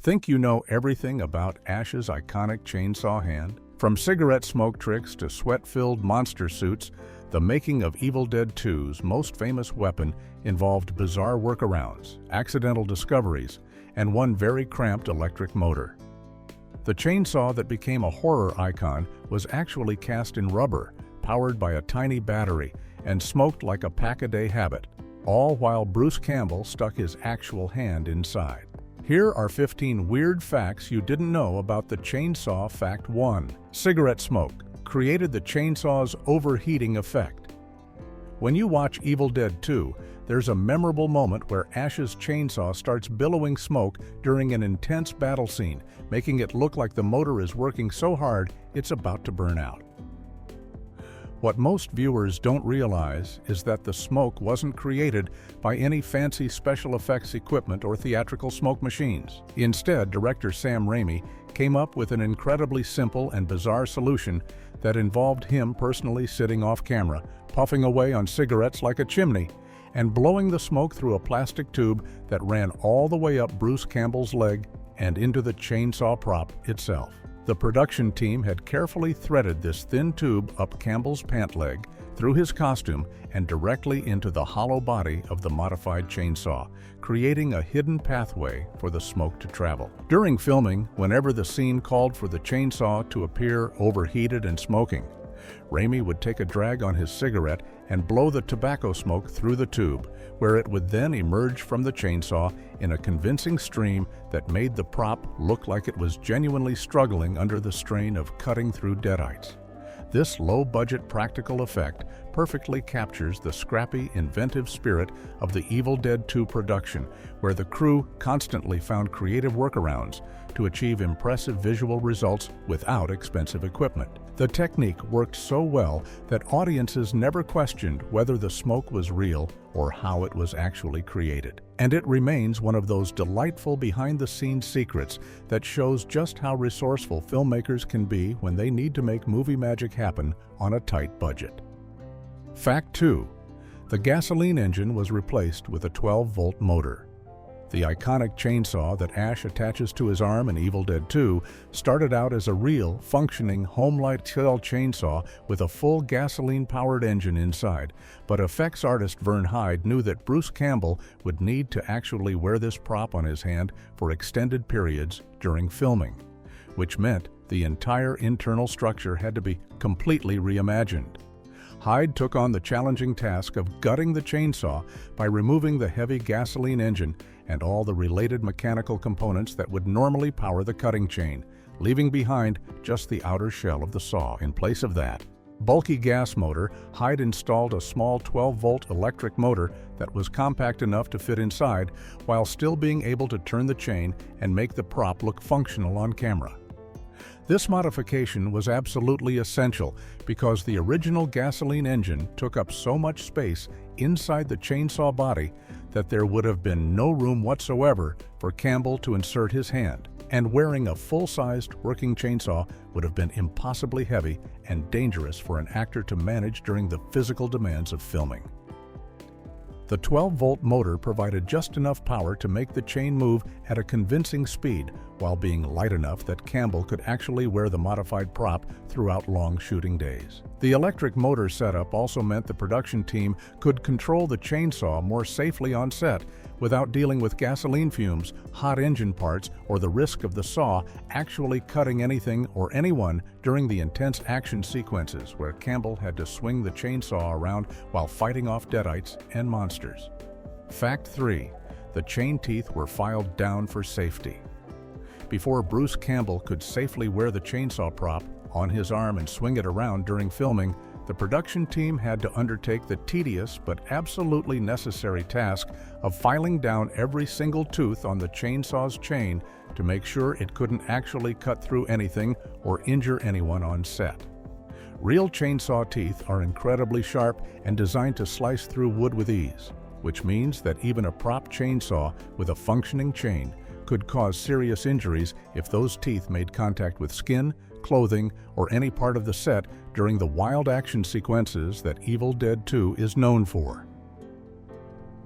Think you know everything about Ash's iconic chainsaw hand? From cigarette smoke tricks to sweat-filled monster suits, the making of Evil Dead 2's most famous weapon involved bizarre workarounds, accidental discoveries, and one very cramped electric motor. The chainsaw that became a horror icon was actually cast in rubber, powered by a tiny battery, and smoked like a pack-a-day habit, all while Bruce Campbell stuck his actual hand inside. Here are 15 weird facts you didn't know about the chainsaw. Fact 1. Cigarette smoke created the chainsaw's overheating effect. When you watch Evil Dead 2, there's a memorable moment where Ash's chainsaw starts billowing smoke during an intense battle scene, making it look like the motor is working so hard it's about to burn out. What most viewers don't realize is that the smoke wasn't created by any fancy special effects equipment or theatrical smoke machines. Instead, director Sam Raimi came up with an incredibly simple and bizarre solution that involved him personally sitting off camera, puffing away on cigarettes like a chimney, and blowing the smoke through a plastic tube that ran all the way up Bruce Campbell's leg and into the chainsaw prop itself. The production team had carefully threaded this thin tube up Campbell's pant leg, through his costume, and directly into the hollow body of the modified chainsaw, creating a hidden pathway for the smoke to travel. During filming, whenever the scene called for the chainsaw to appear overheated and smoking, Raimi would take a drag on his cigarette and blow the tobacco smoke through the tube, where it would then emerge from the chainsaw in a convincing stream that made the prop look like it was genuinely struggling under the strain of cutting through deadites. This low-budget practical effect perfectly captures the scrappy, inventive spirit of the Evil Dead 2 production, where the crew constantly found creative workarounds to achieve impressive visual results without expensive equipment. The technique worked so well that audiences never questioned whether the smoke was real or how it was actually created. And it remains one of those delightful behind-the-scenes secrets that shows just how resourceful filmmakers can be when they need to make movie magic happen on a tight budget. Fact 2. The gasoline engine was replaced with a 12-volt motor. The iconic chainsaw that Ash attaches to his arm in Evil Dead 2 started out as a real, functioning home-light chainsaw with a full gasoline-powered engine inside, but effects artist Vern Hyde knew that Bruce Campbell would need to actually wear this prop on his hand for extended periods during filming, which meant the entire internal structure had to be completely reimagined. Hyde took on the challenging task of gutting the chainsaw by removing the heavy gasoline engine and all the related mechanical components that would normally power the cutting chain, leaving behind just the outer shell of the saw. In place of that bulky gas motor, Hyde installed a small 12-volt electric motor that was compact enough to fit inside while still being able to turn the chain and make the prop look functional on camera. This modification was absolutely essential because the original gasoline engine took up so much space inside the chainsaw body that there would have been no room whatsoever for Campbell to insert his hand, and wearing a full-sized working chainsaw would have been impossibly heavy and dangerous for an actor to manage during the physical demands of filming. The 12-volt motor provided just enough power to make the chain move at a convincing speed while being light enough that Campbell could actually wear the modified prop throughout long shooting days. The electric motor setup also meant the production team could control the chainsaw more safely on set without dealing with gasoline fumes, hot engine parts, or the risk of the saw actually cutting anything or anyone during the intense action sequences where Campbell had to swing the chainsaw around while fighting off deadites and monsters. Fact 3. The chain teeth were filed down for safety. Before Bruce Campbell could safely wear the chainsaw prop on his arm and swing it around during filming, the production team had to undertake the tedious but absolutely necessary task of filing down every single tooth on the chainsaw's chain to make sure it couldn't actually cut through anything or injure anyone on set. Real chainsaw teeth are incredibly sharp and designed to slice through wood with ease, which means that even a prop chainsaw with a functioning chain could cause serious injuries if those teeth made contact with skin, clothing, or any part of the set during the wild action sequences that Evil Dead 2 is known for.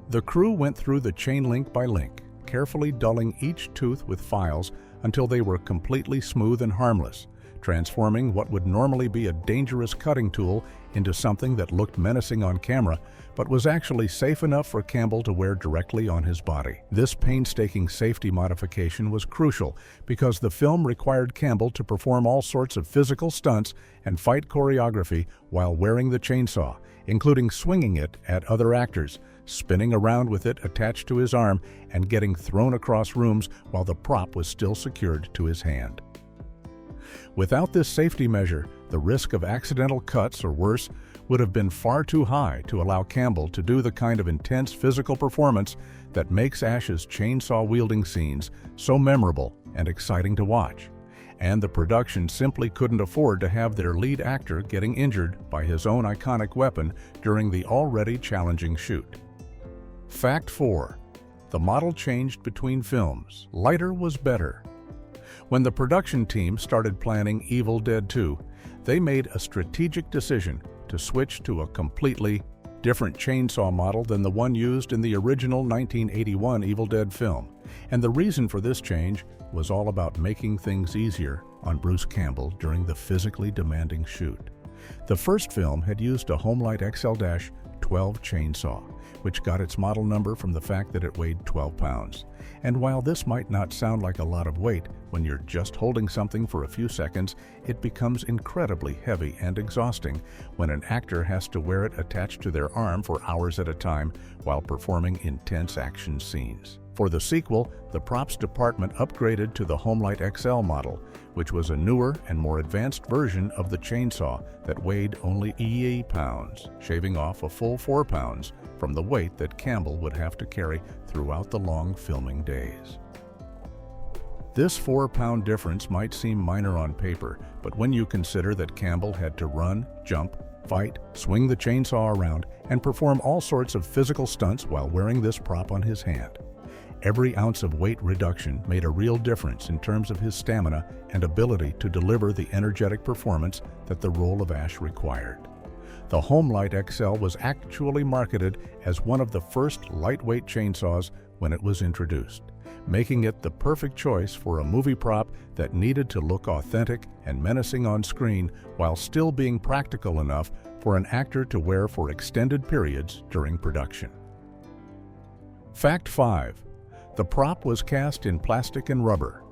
The crew went through the chain link by link, carefully dulling each tooth with files until they were completely smooth and harmless, transforming what would normally be a dangerous cutting tool into something that looked menacing on camera, but was actually safe enough for Campbell to wear directly on his body. This painstaking safety modification was crucial because the film required Campbell to perform all sorts of physical stunts and fight choreography while wearing the chainsaw, including swinging it at other actors, spinning around with it attached to his arm, and getting thrown across rooms while the prop was still secured to his hand. Without this safety measure, the risk of accidental cuts or worse would have been far too high to allow Campbell to do the kind of intense physical performance that makes Ash's chainsaw-wielding scenes so memorable and exciting to watch. And the production simply couldn't afford to have their lead actor getting injured by his own iconic weapon during the already challenging shoot. Fact 4. The model changed between films. Lighter was better. When the production team started planning Evil Dead 2, they made a strategic decision to switch to a completely different chainsaw model than the one used in the original 1981 Evil Dead film. And the reason for this change was all about making things easier on Bruce Campbell during the physically demanding shoot. The first film had used a Homelite XL-12 chainsaw, which got its model number from the fact that it weighed 12 pounds. And while this might not sound like a lot of weight, when you're just holding something for a few seconds, it becomes incredibly heavy and exhausting when an actor has to wear it attached to their arm for hours at a time while performing intense action scenes. For the sequel, the props department upgraded to the Homelite XL model, which was a newer and more advanced version of the chainsaw that weighed only 8 pounds, shaving off a full 4 pounds from the weight that Campbell would have to carry throughout the long filming days. This 4-pound difference might seem minor on paper, but when you consider that Campbell had to run, jump, fight, swing the chainsaw around, and perform all sorts of physical stunts while wearing this prop on his hand, every ounce of weight reduction made a real difference in terms of his stamina and ability to deliver the energetic performance that the role of Ash required. The Homelite XL was actually marketed as one of the first lightweight chainsaws when it was introduced, making it the perfect choice for a movie prop that needed to look authentic and menacing on screen while still being practical enough for an actor to wear for extended periods during production. Fact 5. The prop was cast in plastic and rubber.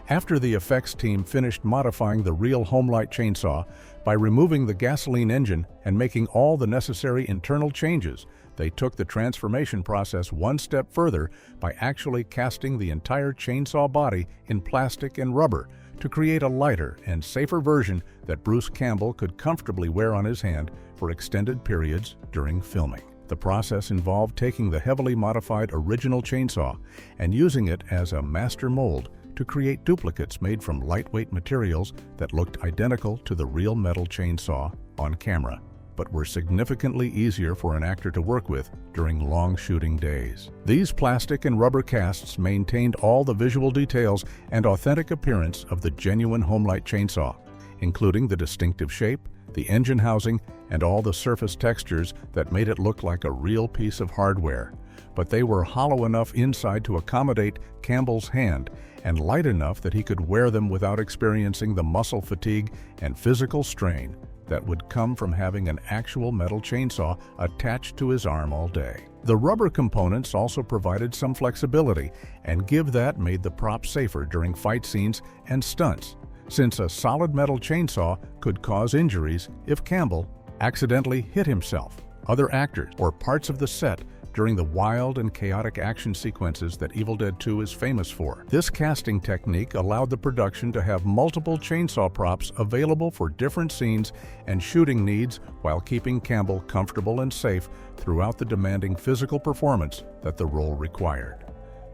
After the effects team finished modifying the real Homelite chainsaw by removing the gasoline engine and making all the necessary internal changes, they took the transformation process one step further by actually casting the entire chainsaw body in plastic and rubber to create a lighter and safer version that Bruce Campbell could comfortably wear on his hand for extended periods during filming. The process involved taking the heavily modified original chainsaw and using it as a master mold to create duplicates made from lightweight materials that looked identical to the real metal chainsaw on camera, but were significantly easier for an actor to work with during long shooting days. These plastic and rubber casts maintained all the visual details and authentic appearance of the genuine Homelite chainsaw, including the distinctive shape, the engine housing, and all the surface textures that made it look like a real piece of hardware. But they were hollow enough inside to accommodate Campbell's hand and light enough that he could wear them without experiencing the muscle fatigue and physical strain that would come from having an actual metal chainsaw attached to his arm all day. The rubber components also provided some flexibility, and that made the prop safer during fight scenes and stunts, since a solid metal chainsaw could cause injuries if Campbell accidentally hit himself, other actors, or parts of the set during the wild and chaotic action sequences that Evil Dead 2 is famous for. This casting technique allowed the production to have multiple chainsaw props available for different scenes and shooting needs while keeping Campbell comfortable and safe throughout the demanding physical performance that the role required.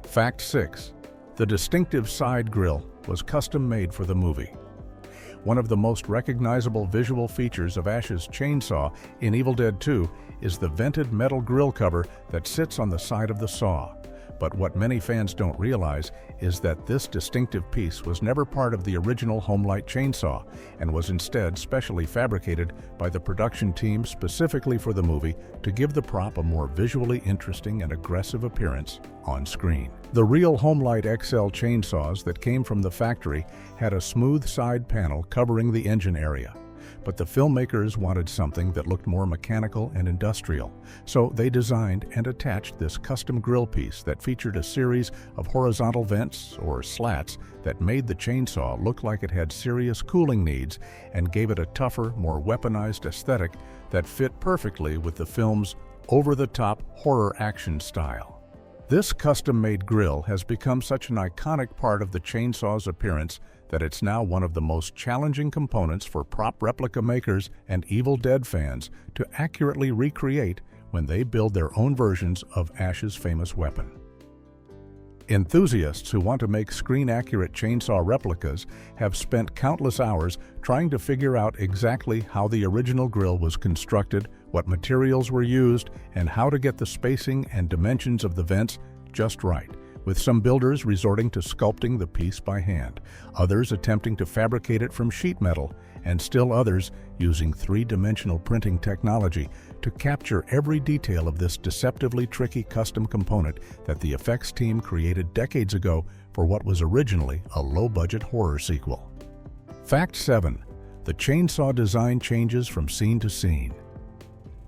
Fact 6. The distinctive side grille was custom-made for the movie. One of the most recognizable visual features of Ash's chainsaw in Evil Dead 2 is the vented metal grill cover that sits on the side of the saw. But what many fans don't realize is that this distinctive piece was never part of the original Homelite chainsaw and was instead specially fabricated by the production team specifically for the movie to give the prop a more visually interesting and aggressive appearance on screen. The real Homelite XL chainsaws that came from the factory had a smooth side panel covering the engine area. But the filmmakers wanted something that looked more mechanical and industrial, so they designed and attached this custom grill piece that featured a series of horizontal vents, or slats, that made the chainsaw look like it had serious cooling needs and gave it a tougher, more weaponized aesthetic that fit perfectly with the film's over-the-top horror action style. This custom-made grill has become such an iconic part of the chainsaw's appearance that it's now one of the most challenging components for prop replica makers and Evil Dead fans to accurately recreate when they build their own versions of Ash's famous weapon. Enthusiasts who want to make screen-accurate chainsaw replicas have spent countless hours trying to figure out exactly how the original grill was constructed, what materials were used, and how to get the spacing and dimensions of the vents just right, with some builders resorting to sculpting the piece by hand, others attempting to fabricate it from sheet metal, and still others using three-dimensional printing technology to capture every detail of this deceptively tricky custom component that the effects team created decades ago for what was originally a low-budget horror sequel. Fact 7. The chainsaw design changes from scene to scene.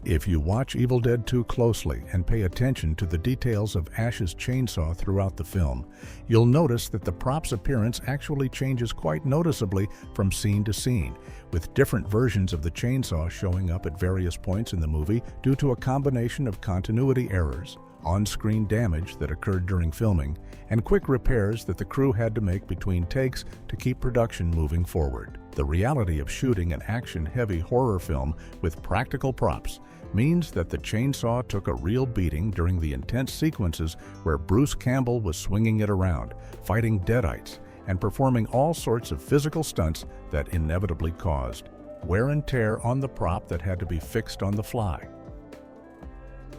If you watch Evil Dead 2 closely and pay attention to the details of Ash's chainsaw throughout the film, you'll notice that the prop's appearance actually changes quite noticeably from scene to scene, with different versions of the chainsaw showing up at various points in the movie due to a combination of continuity errors, on-screen damage that occurred during filming, and quick repairs that the crew had to make between takes to keep production moving forward. The reality of shooting an action-heavy horror film with practical props means that the chainsaw took a real beating during the intense sequences where Bruce Campbell was swinging it around, fighting deadites, and performing all sorts of physical stunts that inevitably caused wear and tear on the prop that had to be fixed on the fly.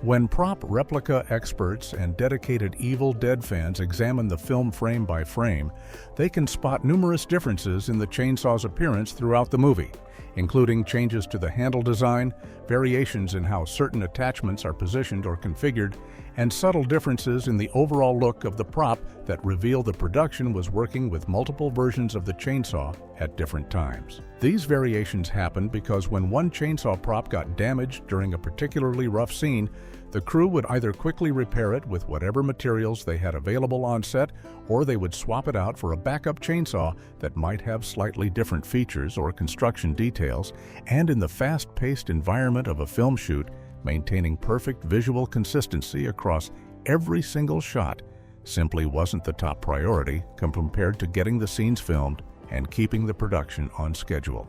When prop replica experts and dedicated Evil Dead fans examine the film frame by frame, they can spot numerous differences in the chainsaw's appearance throughout the movie, including changes to the handle design, variations in how certain attachments are positioned or configured, and subtle differences in the overall look of the prop that reveal the production was working with multiple versions of the chainsaw at different times. These variations happened because when one chainsaw prop got damaged during a particularly rough scene, the crew would either quickly repair it with whatever materials they had available on set, or they would swap it out for a backup chainsaw that might have slightly different features or construction details, and in the fast-paced environment of a film shoot, maintaining perfect visual consistency across every single shot simply wasn't the top priority compared to getting the scenes filmed and keeping the production on schedule.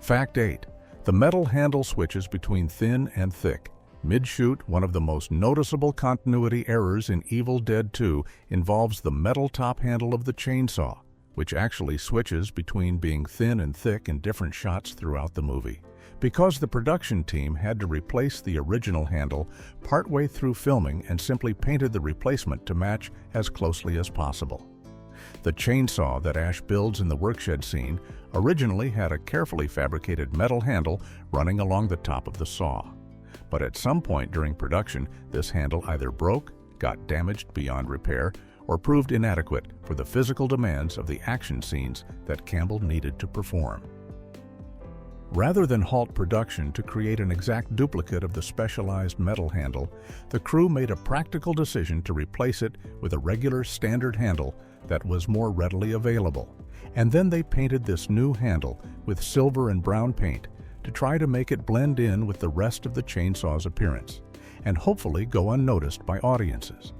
Fact 8. The metal handle switches between thin and thick. Mid-shoot, one of the most noticeable continuity errors in Evil Dead 2 involves the metal top handle of the chainsaw, which actually switches between being thin and thick in different shots throughout the movie. Because the production team had to replace the original handle partway through filming and simply painted the replacement to match as closely as possible. The chainsaw that Ash builds in the workshed scene originally had a carefully fabricated metal handle running along the top of the saw. But at some point during production, this handle either broke, got damaged beyond repair, or proved inadequate for the physical demands of the action scenes that Campbell needed to perform. Rather than halt production to create an exact duplicate of the specialized metal handle, the crew made a practical decision to replace it with a regular standard handle that was more readily available. And then they painted this new handle with silver and brown paint to try to make it blend in with the rest of the chainsaw's appearance, and hopefully go unnoticed by audiences.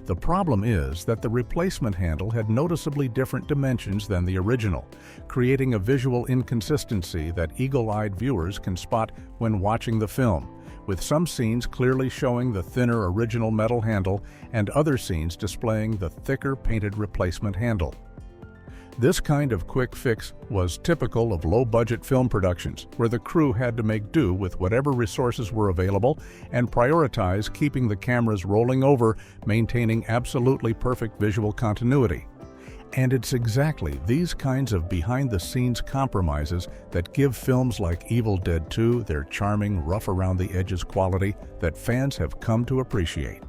The problem is that the replacement handle had noticeably different dimensions than the original, creating a visual inconsistency that eagle-eyed viewers can spot when watching the film, with some scenes clearly showing the thinner original metal handle and other scenes displaying the thicker painted replacement handle. This kind of quick fix was typical of low-budget film productions, where the crew had to make do with whatever resources were available and prioritize keeping the cameras rolling over, maintaining absolutely perfect visual continuity. And it's exactly these kinds of behind-the-scenes compromises that give films like Evil Dead 2 their charming, rough-around-the-edges quality that fans have come to appreciate.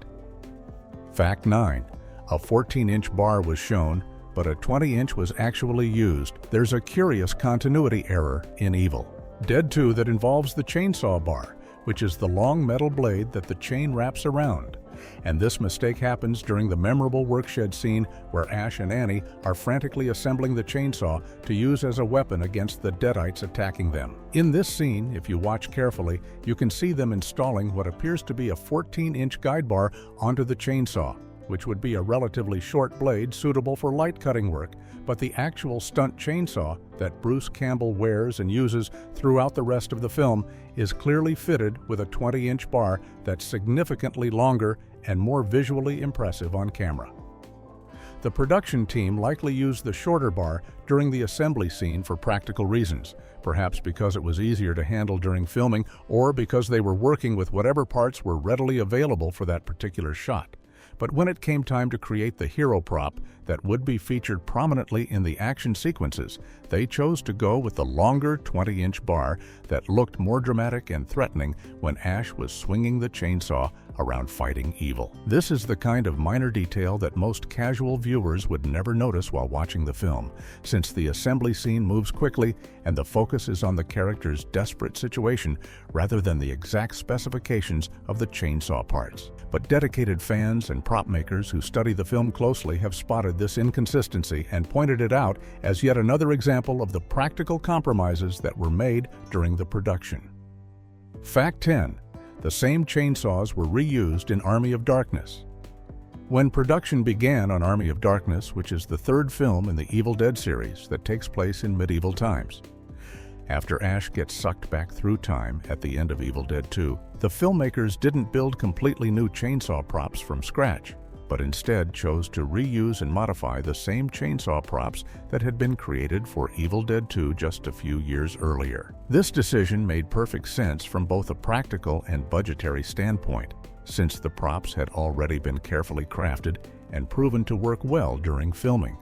Fact 9. A 14-inch bar was shown, but a 20-inch was actually used. There's a curious continuity error in Evil Dead 2 that involves the chainsaw bar, which is the long metal blade that the chain wraps around. And this mistake happens during the memorable workshed scene where Ash and Annie are frantically assembling the chainsaw to use as a weapon against the Deadites attacking them. In this scene, if you watch carefully, you can see them installing what appears to be a 14-inch guide bar onto the chainsaw, which would be a relatively short blade suitable for light cutting work, but the actual stunt chainsaw that Bruce Campbell wears and uses throughout the rest of the film is clearly fitted with a 20-inch bar that's significantly longer and more visually impressive on camera. The production team likely used the shorter bar during the assembly scene for practical reasons, perhaps because it was easier to handle during filming or because they were working with whatever parts were readily available for that particular shot. But when it came time to create the hero prop that would be featured prominently in the action sequences, they chose to go with the longer 20-inch bar that looked more dramatic and threatening when Ash was swinging the chainsaw around fighting evil. This is the kind of minor detail that most casual viewers would never notice while watching the film, since the assembly scene moves quickly and the focus is on the character's desperate situation rather than the exact specifications of the chainsaw parts. But dedicated fans and prop makers who study the film closely have spotted this inconsistency and pointed it out as yet another example of the practical compromises that were made during the production. Fact 10. The same chainsaws were reused in Army of Darkness. When production began on Army of Darkness, which is the third film in the Evil Dead series that takes place in medieval times, after Ash gets sucked back through time at the end of Evil Dead 2, the filmmakers didn't build completely new chainsaw props from scratch, but instead chose to reuse and modify the same chainsaw props that had been created for Evil Dead 2 just a few years earlier. This decision made perfect sense from both a practical and budgetary standpoint, since the props had already been carefully crafted and proven to work well during filming,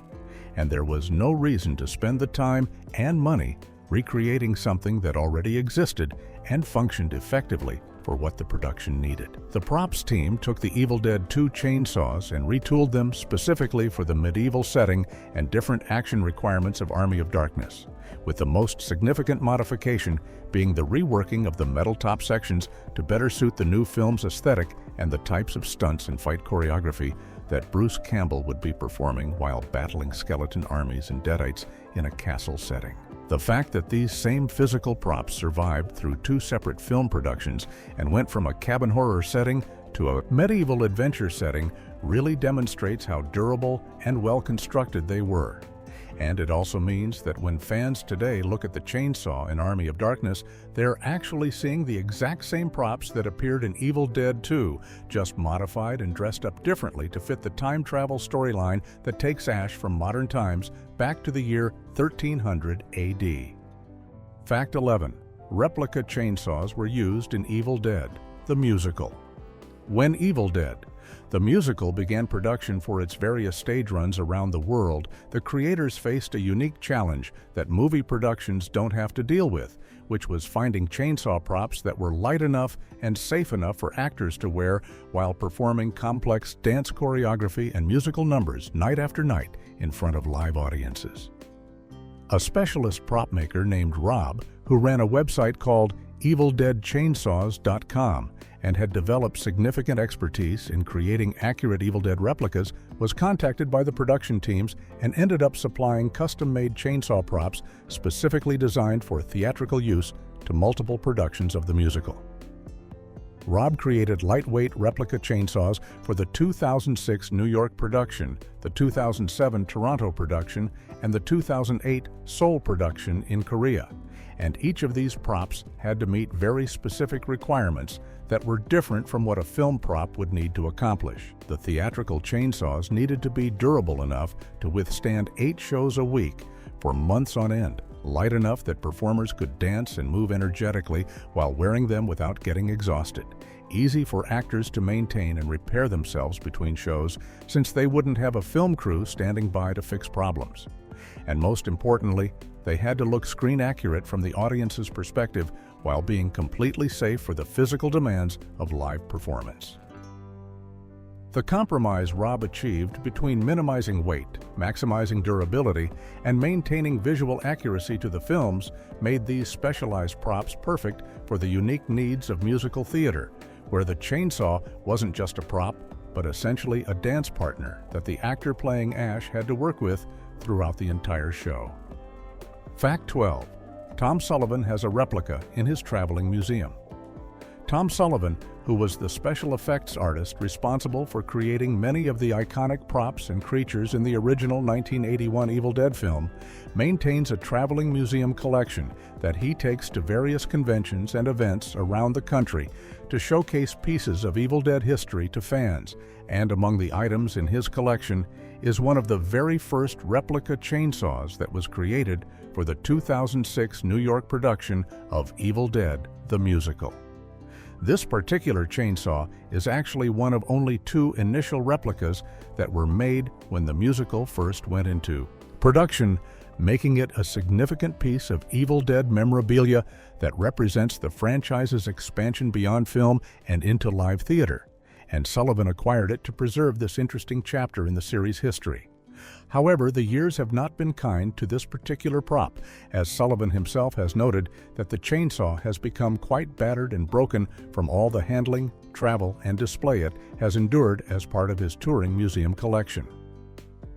and there was no reason to spend the time and money recreating something that already existed and functioned effectively for what the production needed. The props team took the Evil Dead 2 chainsaws and retooled them specifically for the medieval setting and different action requirements of Army of Darkness, with the most significant modification being the reworking of the metal top sections to better suit the new film's aesthetic and the types of stunts and fight choreography that Bruce Campbell would be performing while battling skeleton armies and Deadites in a castle setting. The fact that these same physical props survived through two separate film productions and went from a cabin horror setting to a medieval adventure setting really demonstrates how durable and well constructed they were. And it also means that when fans today look at the chainsaw in Army of Darkness, they're actually seeing the exact same props that appeared in Evil Dead 2, just modified and dressed up differently to fit the time travel storyline that takes Ash from modern times back to the year 1300 AD. Fact 11. Replica chainsaws were used in Evil Dead, the musical. When Evil Dead, the musical began production for its various stage runs around the world, the creators faced a unique challenge that movie productions don't have to deal with, which was finding chainsaw props that were light enough and safe enough for actors to wear while performing complex dance choreography and musical numbers night after night in front of live audiences. A specialist prop maker named Rob, who ran a website called EvilDeadChainsaws.com and had developed significant expertise in creating accurate Evil Dead replicas, was contacted by the production teams and ended up supplying custom-made chainsaw props specifically designed for theatrical use to multiple productions of the musical. Rob created lightweight replica chainsaws for the 2006 New York production, the 2007 Toronto production, and the 2008 Seoul production in Korea. And each of these props had to meet very specific requirements that were different from what a film prop would need to accomplish. The theatrical chainsaws needed to be durable enough to withstand 8 shows a week for months on end, light enough that performers could dance and move energetically while wearing them without getting exhausted, easy for actors to maintain and repair themselves between shows since they wouldn't have a film crew standing by to fix problems. And most importantly, they had to look screen accurate from the audience's perspective while being completely safe for the physical demands of live performance. The compromise Rob achieved between minimizing weight, maximizing durability, and maintaining visual accuracy to the films made these specialized props perfect for the unique needs of musical theater, where the chainsaw wasn't just a prop, but essentially a dance partner that the actor playing Ash had to work with throughout the entire show. Fact 12. Tom Sullivan has a replica in his traveling museum. Tom Sullivan, who was the special effects artist responsible for creating many of the iconic props and creatures in the original 1981 Evil Dead film, maintains a traveling museum collection that he takes to various conventions and events around the country to showcase pieces of Evil Dead history to fans, and among the items in his collection is one of the very first replica chainsaws that was created for the 2006 New York production of Evil Dead, the musical. This particular chainsaw is actually one of only 2 initial replicas that were made when the musical first went into production, making it a significant piece of Evil Dead memorabilia that represents the franchise's expansion beyond film and into live theater, and Sullivan acquired it to preserve this interesting chapter in the series' history. However, the years have not been kind to this particular prop, as Sullivan himself has noted that the chainsaw has become quite battered and broken from all the handling, travel, and display it has endured as part of his touring museum collection.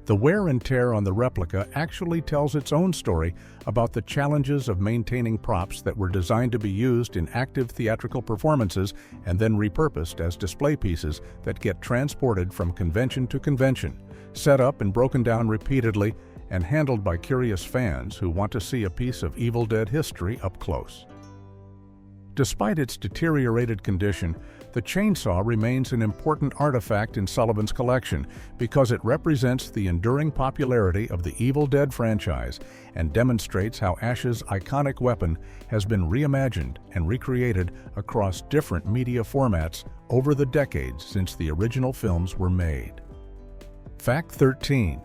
The wear and tear on the replica actually tells its own story about the challenges of maintaining props that were designed to be used in active theatrical performances and then repurposed as display pieces that get transported from convention to convention, set up and broken down repeatedly, and handled by curious fans who want to see a piece of Evil Dead history up close. Despite its deteriorated condition, the chainsaw remains an important artifact in Sullivan's collection because it represents the enduring popularity of the Evil Dead franchise and demonstrates how Ash's iconic weapon has been reimagined and recreated across different media formats over the decades since the original films were made. Fact 13.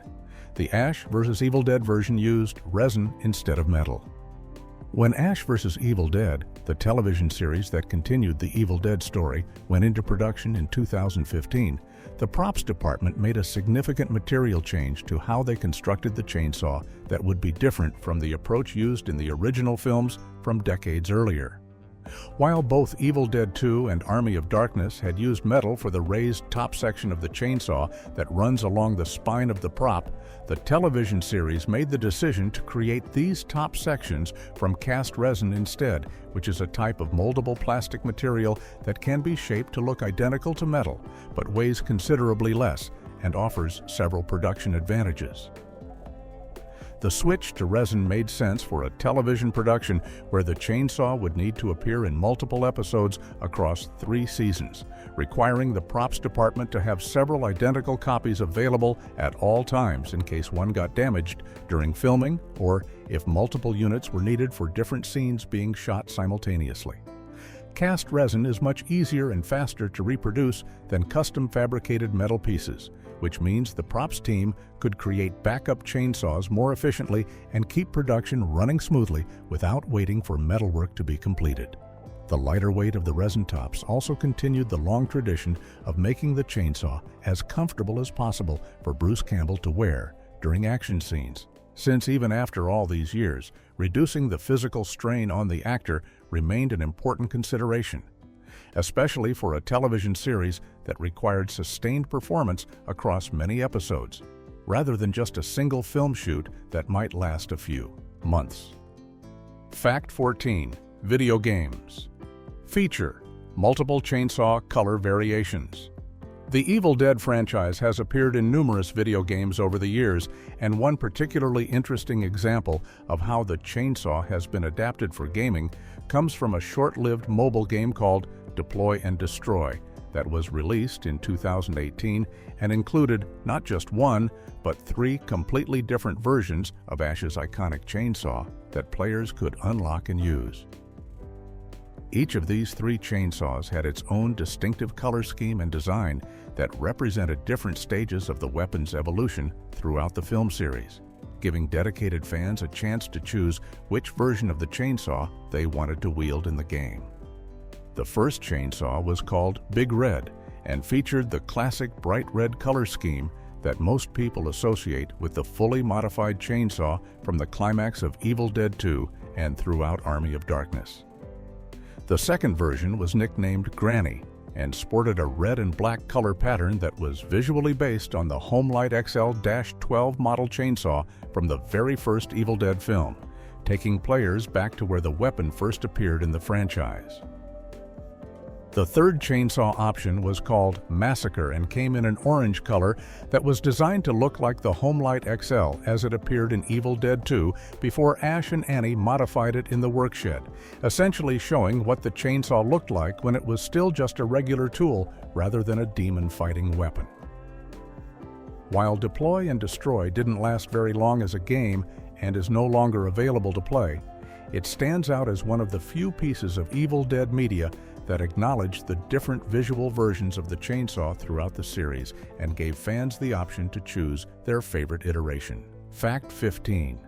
The Ash vs. Evil Dead version used resin instead of metal. When Ash vs. Evil Dead, the television series that continued the Evil Dead story, went into production in 2015, the props department made a significant material change to how they constructed the chainsaw that would be different from the approach used in the original films from decades earlier. While both Evil Dead 2 and Army of Darkness had used metal for the raised top section of the chainsaw that runs along the spine of the prop, the television series made the decision to create these top sections from cast resin instead, which is a type of moldable plastic material that can be shaped to look identical to metal, but weighs considerably less and offers several production advantages. The switch to resin made sense for a television production where the chainsaw would need to appear in multiple episodes across 3 seasons, requiring the props department to have several identical copies available at all times in case one got damaged during filming or if multiple units were needed for different scenes being shot simultaneously. Cast resin is much easier and faster to reproduce than custom fabricated metal pieces, which means the props team could create backup chainsaws more efficiently and keep production running smoothly without waiting for metalwork to be completed. The lighter weight of the resin tops also continued the long tradition of making the chainsaw as comfortable as possible for Bruce Campbell to wear during action scenes, since even after all these years, reducing the physical strain on the actor remained an important consideration, especially for a television series that required sustained performance across many episodes, rather than just a single film shoot that might last a few months. Fact 14. Video games. Feature: multiple chainsaw color variations. The Evil Dead franchise has appeared in numerous video games over the years, and one particularly interesting example of how the chainsaw has been adapted for gaming comes from a short-lived mobile game called Deploy and Destroy that was released in 2018 and included not just one, but 3 completely different versions of Ash's iconic chainsaw that players could unlock and use. Each of these 3 chainsaws had its own distinctive color scheme and design that represented different stages of the weapon's evolution throughout the film series, giving dedicated fans a chance to choose which version of the chainsaw they wanted to wield in the game. The first chainsaw was called Big Red and featured the classic bright red color scheme that most people associate with the fully modified chainsaw from the climax of Evil Dead 2 and throughout Army of Darkness. The second version was nicknamed Granny and sported a red and black color pattern that was visually based on the Homelight XL-12 model chainsaw from the very first Evil Dead film, taking players back to where the weapon first appeared in the franchise. The third chainsaw option was called Massacre and came in an orange color that was designed to look like the Homelight XL as it appeared in Evil Dead 2 before Ash and Annie modified it in the workshed, essentially showing what the chainsaw looked like when it was still just a regular tool rather than a demon-fighting weapon. While Deploy and Destroy didn't last very long as a game and is no longer available to play, it stands out as one of the few pieces of Evil Dead media that acknowledged the different visual versions of the chainsaw throughout the series and gave fans the option to choose their favorite iteration. Fact 15.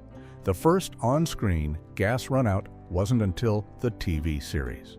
The first on-screen gas runout wasn't until the TV series.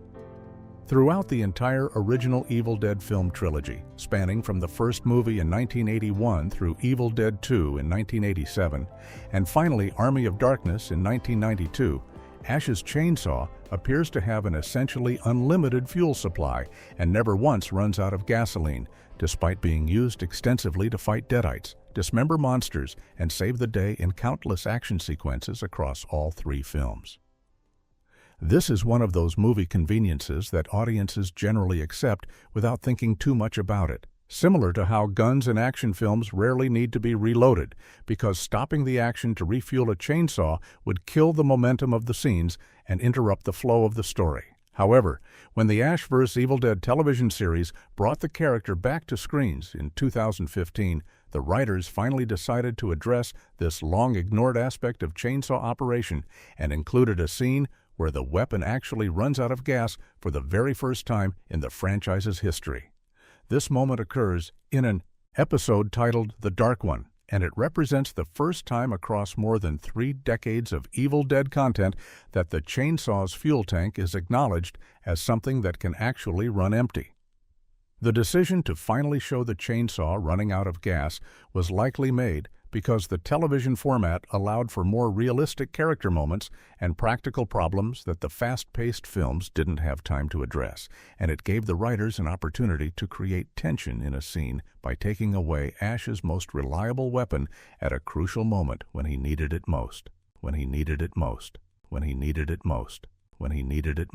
Throughout the entire original Evil Dead film trilogy, spanning from the first movie in 1981 through Evil Dead 2 in 1987, and finally Army of Darkness in 1992, Ash's chainsaw appears to have an essentially unlimited fuel supply and never once runs out of gasoline, despite being used extensively to fight deadites, dismember monsters, and save the day in countless action sequences across all 3 films. This is one of those movie conveniences that audiences generally accept without thinking too much about it. Similar to how guns in action films rarely need to be reloaded, because stopping the action to refuel a chainsaw would kill the momentum of the scenes and interrupt the flow of the story. However, when the Ash vs. Evil Dead television series brought the character back to screens in 2015, the writers finally decided to address this long-ignored aspect of chainsaw operation and included a scene where the weapon actually runs out of gas for the very first time in the franchise's history. This moment occurs in an episode titled The Dark One, and it represents the first time across more than 3 decades of Evil Dead content that the chainsaw's fuel tank is acknowledged as something that can actually run empty. The decision to finally show the chainsaw running out of gas was likely made because the television format allowed for more realistic character moments and practical problems that the fast-paced films didn't have time to address, and it gave the writers an opportunity to create tension in a scene by taking away Ash's most reliable weapon at a crucial moment when he needed it most. When he needed it most. When he needed it most. When he needed it most.